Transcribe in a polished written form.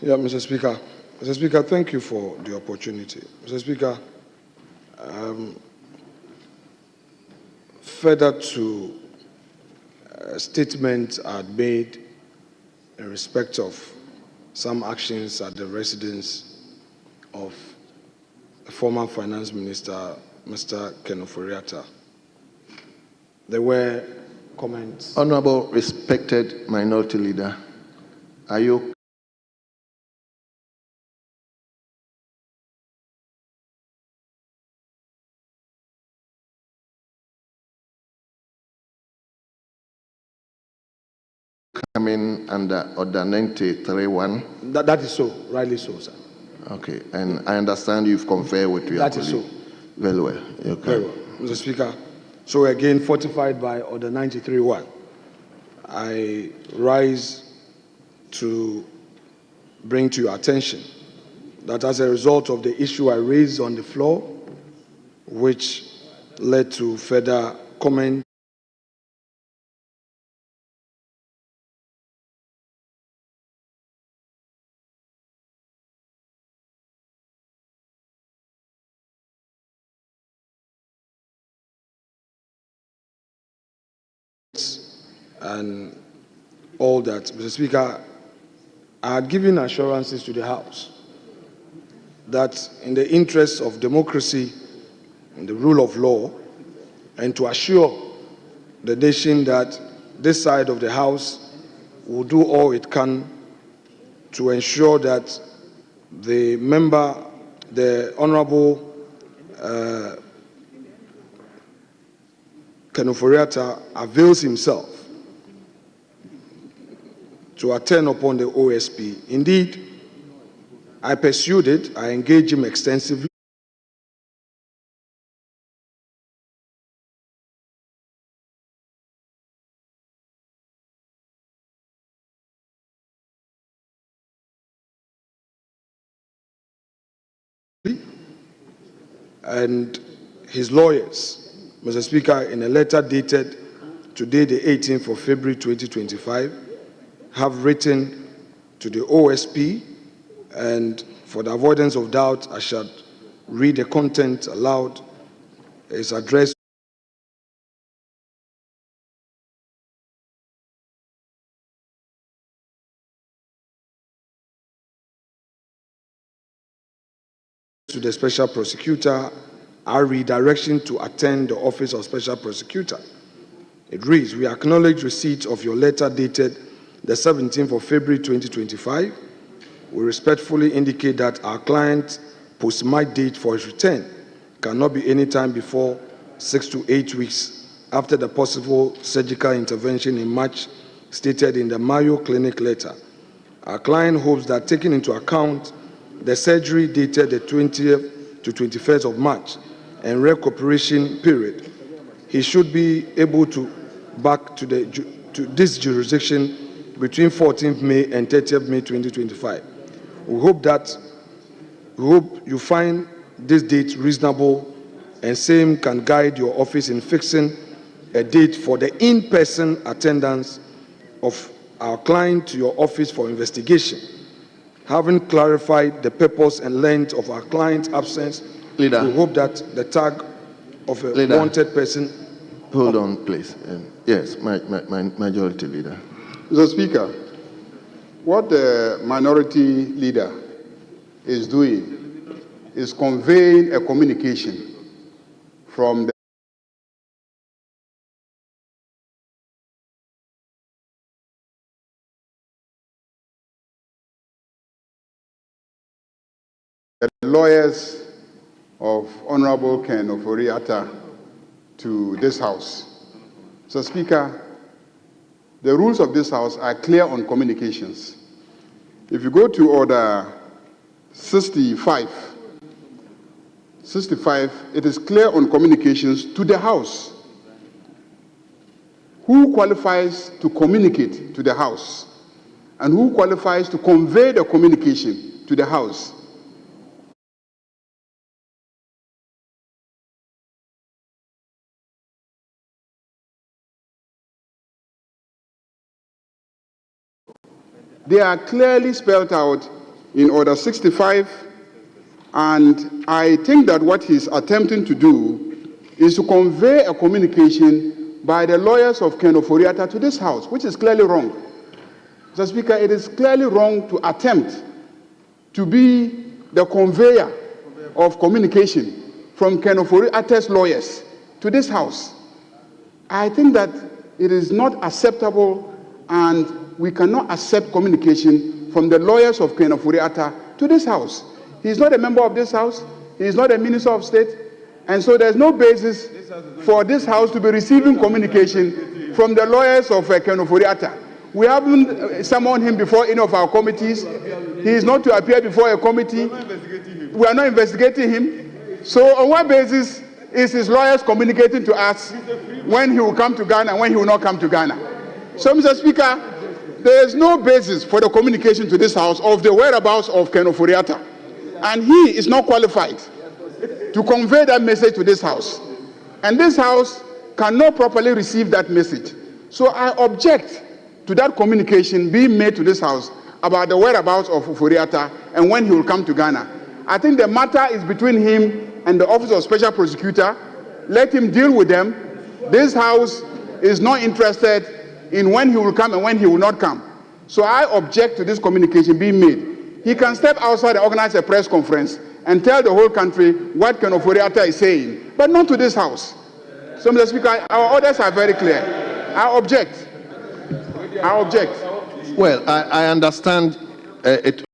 Yeah, Mr. Speaker. Mr. Speaker, thank you for the opportunity. Mr. Speaker, further to statements are made in respect of some actions at the residence of the former Finance Minister, Mr. Ofori-Atta. There were comments. Honorable respected Minority Leader, are you coming under Order 93.1? That is so, rightly so, sir. Okay, and I understand you've conferred with your That colleague. is so. Very well. Okay. Very well. Mr. Speaker, so again, fortified by Order 93.1, I rise to bring to your attention that as a result of the issue I raised on the floor, which led to further comment and all that, Mr. Speaker, I had given assurances to the House that in the interests of democracy and the rule of law, and to assure the nation that this side of the House will do all it can to ensure that the member, the Honorable Ofori-Atta, avails himself to attend upon the OSP. Indeed, I pursued it, I engaged him extensively. And his lawyers, Mr. Speaker, in a letter dated today, the 18th of February 2025, have written to the OSP, and for the avoidance of doubt, I shall read the content aloud. It's addressed to the Special Prosecutor, our redirection to attend the Office of Special Prosecutor. It reads, we acknowledge receipt of your letter dated the 17th of February 2025. We respectfully indicate that our client's post-mark date for his return cannot be any time before 6 to 8 weeks after the possible surgical intervention in March stated in the Mayo Clinic letter. Our client hopes that, taking into account the surgery dated the 20th to 21st of March and recuperation period, he should be able to back to this jurisdiction between 14th May and 30th May 2025. We hope you find this date reasonable, and same can guide your office in fixing a date for the in-person attendance of our client to your office for investigation. Having clarified the purpose and length of our client's absence, Leader, we hope that the tag of a Leader, wanted person. Hold on, please. Yes, my Majority Leader. Mr. Speaker, what the Minority Leader is doing is conveying a communication from the lawyers of Honorable Ken Ofori-Atta to this House. Mr. Speaker, the rules of this House are clear on communications. If you go to Order 65, it is clear on communications to the House. Who qualifies to communicate to the House and who qualifies to convey the communication to the House? They are clearly spelled out in Order 65, and I think that what he's attempting to do is to convey a communication by the lawyers of Ken Ofori-Atta to this House, which is clearly wrong. Mr. Speaker, it is clearly wrong to attempt to be the conveyor of communication from Ken Ofori-Atta's lawyers to this House. I think that it is not acceptable, and we cannot accept communication from the lawyers of Ken Ofori-Atta to this House. He is not a member of this House. He is not a Minister of State. And so there's no basis for this House to be receiving communication from the lawyers of Ken Ofori-Atta. We haven't summoned him before any of our committees. He is not to appear before a committee. We are not investigating him. So on what basis is his lawyers communicating to us when he will come to Ghana and when he will not come to Ghana? So, Mr. Speaker, there is no basis for the communication to this House of the whereabouts of Ken Ofori-Atta. And he is not qualified to convey that message to this House. And this House cannot properly receive that message. So I object to that communication being made to this House about the whereabouts of Ofori-Atta and when he will come to Ghana. I think the matter is between him and the Office of Special Prosecutor. Let him deal with them. This House is not interested in when he will come and when he will not come. So I object to this communication being made. He can step outside and organize a press conference and tell the whole country what Ken Ofori-Atta is saying, but not to this House. So, Mr. Speaker, our orders are very clear. I object. I object. Well, I understand it